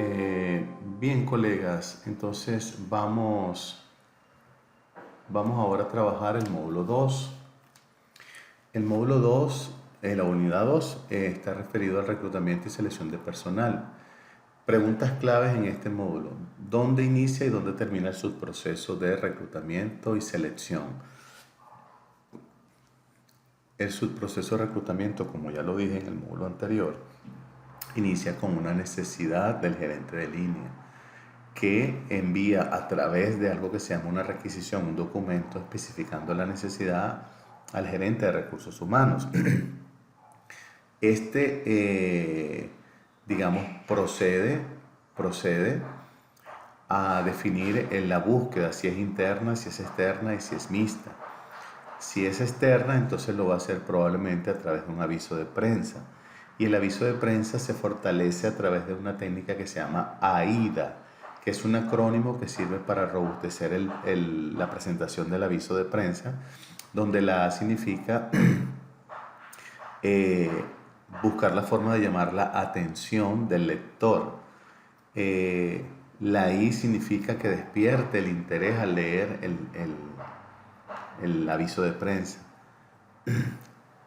Bien, colegas, entonces vamos ahora a trabajar el módulo 2. El módulo 2, la unidad 2, está referido al reclutamiento y selección de personal. Preguntas claves en este módulo: ¿dónde inicia y dónde termina el subproceso de reclutamiento y selección? El subproceso de reclutamiento, como ya lo dije en el módulo anterior, inicia con una necesidad del gerente de línea, que envía a través de algo que se llama una requisición, un documento especificando la necesidad al gerente de recursos humanos. Este, digamos, procede a definir en la búsqueda si es interna, si es externa y si es mixta. Si es externa, entonces lo va a hacer probablemente a través de un aviso de prensa. Y el aviso de prensa se fortalece a través de una técnica que se llama AIDA, que es un acrónimo que sirve para robustecer la presentación del aviso de prensa, donde la A significa eh, buscar la forma de llamar la atención del lector. La I significa que despierte el interés al leer el aviso de prensa.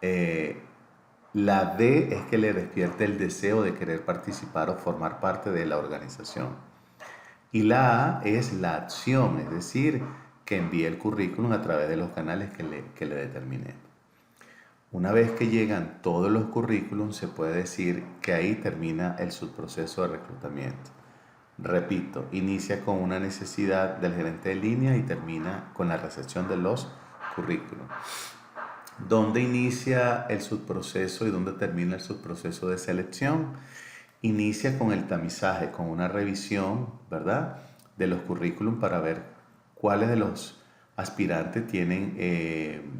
Eh, la D es que le despierte el deseo de querer participar o formar parte de la organización. Y la A es la acción, es decir, que envíe el currículum a través de los canales que le determiné. Una vez que llegan todos los currículums, se puede decir que ahí termina el subproceso de reclutamiento. Repito, inicia con una necesidad del gerente de línea y termina con la recepción de los currículums. ¿Dónde inicia el subproceso y dónde termina el subproceso de selección? Inicia con el tamizaje, con una revisión, ¿verdad?, de los currículum para ver cuáles de los aspirantes tienen,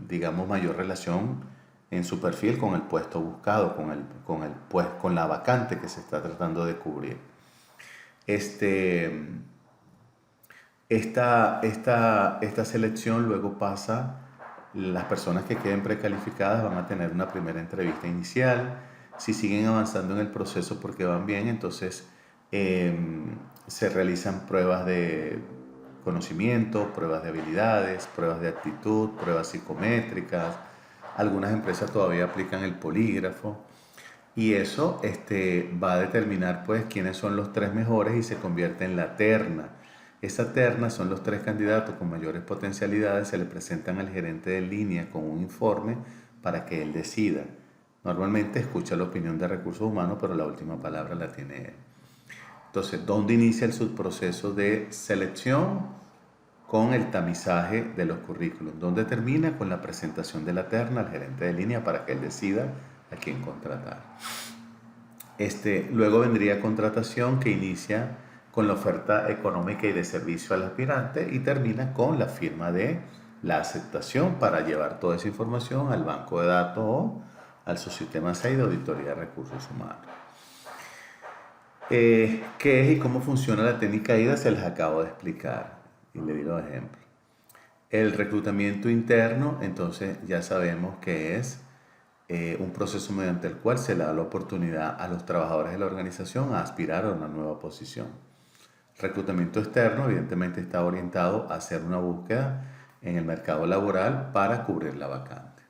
digamos, mayor relación en su perfil con el puesto buscado, con la vacante que se está tratando de cubrir. Esta selección luego pasa, las personas que queden precalificadas van a tener una primera entrevista inicial. Si siguen avanzando en el proceso porque van bien, entonces se realizan pruebas de conocimiento, pruebas de habilidades, pruebas de actitud, pruebas psicométricas. Algunas empresas todavía aplican el polígrafo. Y eso va a determinar pues quiénes son los tres mejores y se convierte en la terna. Esa terna son los tres candidatos con mayores potencialidades, se le presentan al gerente de línea con un informe para que él decida. Normalmente escucha la opinión de recursos humanos, pero la última palabra la tiene él. Entonces, ¿dónde inicia el subproceso de selección? Con el tamizaje de los currículos. ¿Dónde termina? Con la presentación de la terna al gerente de línea para que él decida a quién contratar. Luego vendría contratación, que inicia con la oferta económica y de servicio al aspirante y termina con la firma de la aceptación para llevar toda esa información al banco de datos o al subsistema 6 de auditoría de recursos humanos. ¿Qué es y cómo funciona la técnica AIDA? Se les acabo de explicar y le di los ejemplos. El reclutamiento interno, entonces ya sabemos que es un proceso mediante el cual se le da la oportunidad a los trabajadores de la organización a aspirar a una nueva posición. Reclutamiento externo, evidentemente, está orientado a hacer una búsqueda en el mercado laboral para cubrir la vacante.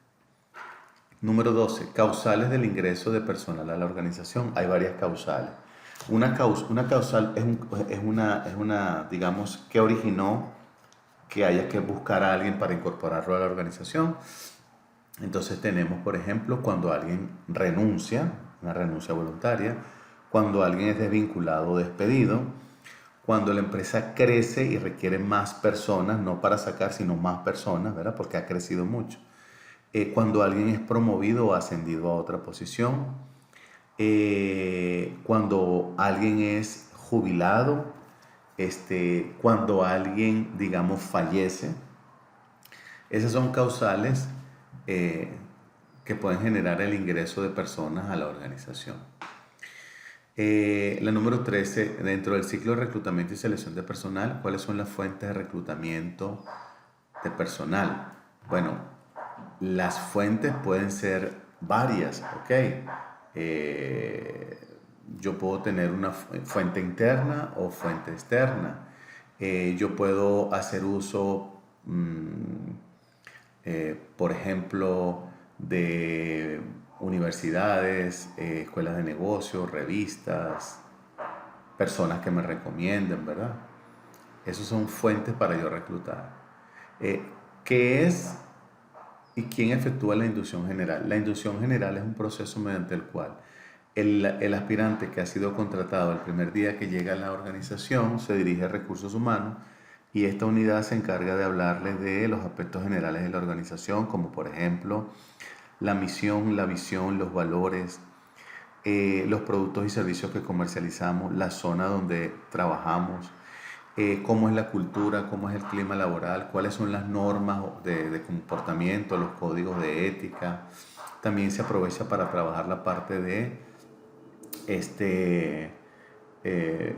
Número 12, causales del ingreso de personal a la organización. Hay varias causales. Una causal es una, digamos, que originó que haya que buscar a alguien para incorporarlo a la organización. Entonces tenemos, por ejemplo, cuando alguien renuncia, una renuncia voluntaria, cuando alguien es desvinculado o despedido, cuando la empresa crece y requiere más personas, no para sacar, sino más personas, ¿verdad?, porque ha crecido mucho. Cuando alguien es promovido o ascendido a otra posición, cuando alguien es jubilado, cuando alguien, digamos, fallece. Esas son causales que pueden generar el ingreso de personas a la organización. La número 13, dentro del ciclo de reclutamiento y selección de personal, ¿cuáles son las fuentes de reclutamiento de personal? Bueno, las fuentes pueden ser varias, ¿ok? yo puedo tener una fuente interna o fuente externa. Yo puedo hacer uso, por ejemplo, de universidades, escuelas de negocios, revistas, personas que me recomienden, ¿verdad? Esas son fuentes para yo reclutar. Eh, ¿Qué es y quién efectúa la inducción general? La inducción general es un proceso mediante el cual el aspirante que ha sido contratado el primer día que llega a la organización se dirige a recursos humanos y esta unidad se encarga de hablarle de los aspectos generales de la organización, como por ejemplo la misión, la visión, los valores, los productos y servicios que comercializamos, la zona donde trabajamos, cómo es la cultura, cómo es el clima laboral, cuáles son las normas de comportamiento, los códigos de ética. También se aprovecha para trabajar la parte de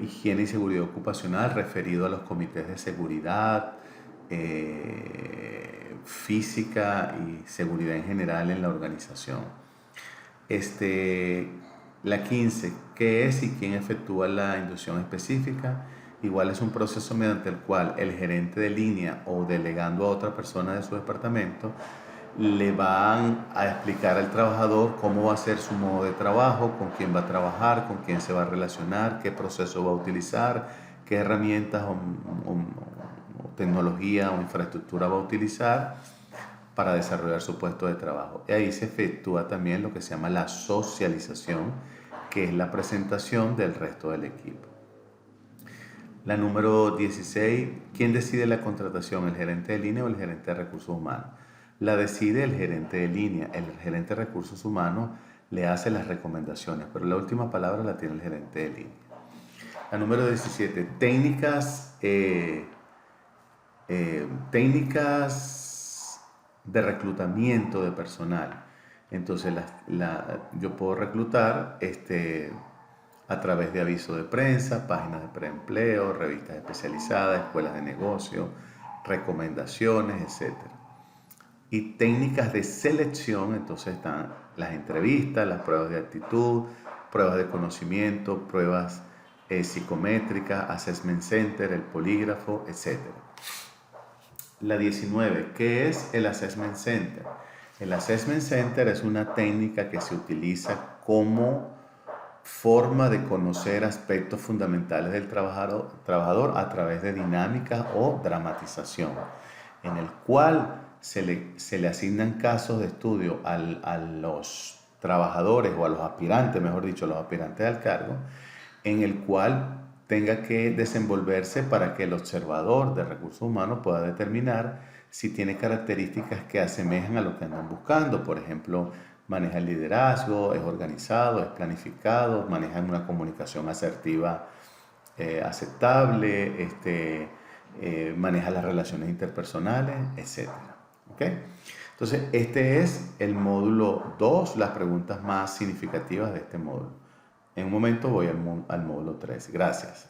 higiene y seguridad ocupacional referido a los comités de seguridad, física y seguridad en general en la organización. La 15, ¿qué es y quién efectúa la inducción específica? Igual es un proceso mediante el cual el gerente de línea o delegando a otra persona de su departamento le van a explicar al trabajador cómo va a ser su modo de trabajo, con quién va a trabajar, con quién se va a relacionar, qué proceso va a utilizar, qué herramientas o tecnología o infraestructura va a utilizar para desarrollar su puesto de trabajo. Y ahí se efectúa también lo que se llama la socialización, que es la presentación del resto del equipo. La número 16, ¿quién decide la contratación? ¿El gerente de línea o el gerente de recursos humanos? La decide el gerente de línea. El gerente de recursos humanos le hace las recomendaciones, pero la última palabra la tiene el gerente de línea. La número 17, técnicas de reclutamiento de personal. Entonces yo puedo reclutar a través de avisos de prensa, páginas de preempleo, revistas especializadas, escuelas de negocio, recomendaciones, etc. Y técnicas de selección, entonces están las entrevistas, las pruebas de actitud, pruebas de conocimiento, pruebas psicométricas, assessment center, el polígrafo, etc. La 19, ¿qué es el Assessment Center? El Assessment Center es una técnica que se utiliza como forma de conocer aspectos fundamentales del trabajador a través de dinámica o dramatización, en el cual se le asignan casos de estudio a los trabajadores o a los aspirantes, mejor dicho, a los aspirantes al cargo, en el cual tenga que desenvolverse para que el observador de recursos humanos pueda determinar si tiene características que asemejan a lo que andan buscando. Por ejemplo, maneja el liderazgo, es organizado, es planificado, maneja una comunicación asertiva aceptable, maneja las relaciones interpersonales, etc. ¿Okay? Entonces, este es el módulo 2, las preguntas más significativas de este módulo. En un momento voy al módulo 3. Gracias.